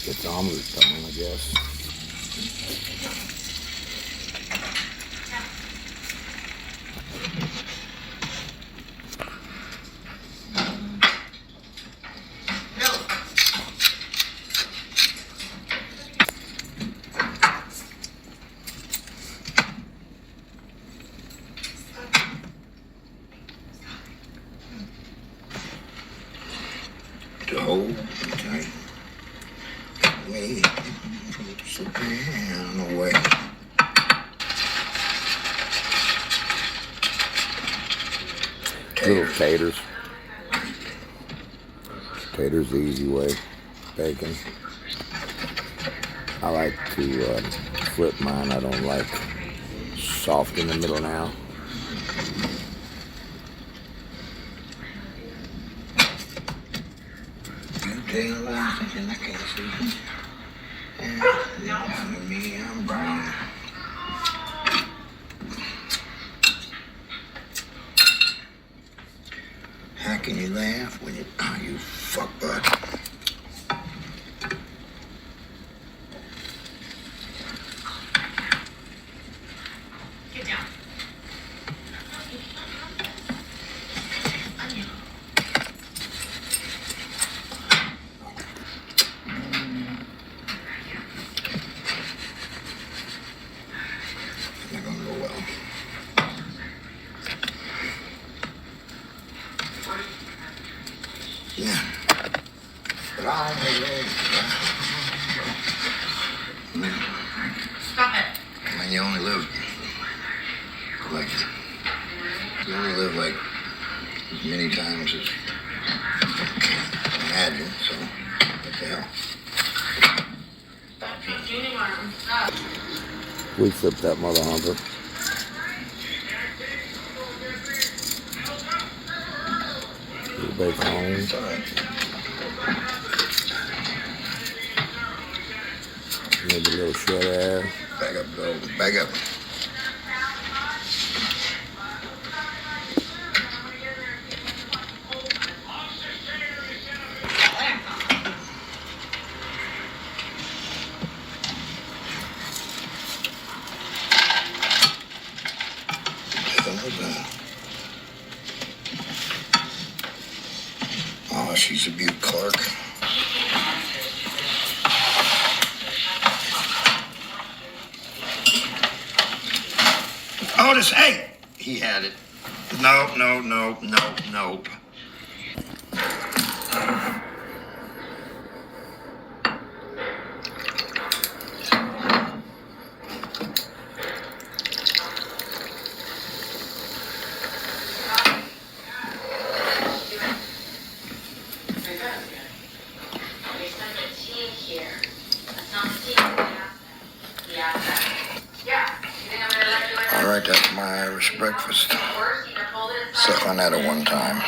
It's omelet time, I guess. Okay. Me. Sit down away. Little taters. Taters the easy way. Bacon. I like to flip mine. I don't like soft in the middle now. I can't see. And me, I'm brown. How can you laugh when you, you fuck butt? Get down. Not gonna go well. Yeah. But I live. Stop it. I mean, you only live like as many times as you can imagine, so what the hell? We flipped that mother humper. Bacon home. Maybe a little short air. Back up, go. Back up. Oh, she's a beaut, Clark. Otis, hey! He had it. Nope. All right, that's my Irish breakfast. Suck on that at one time.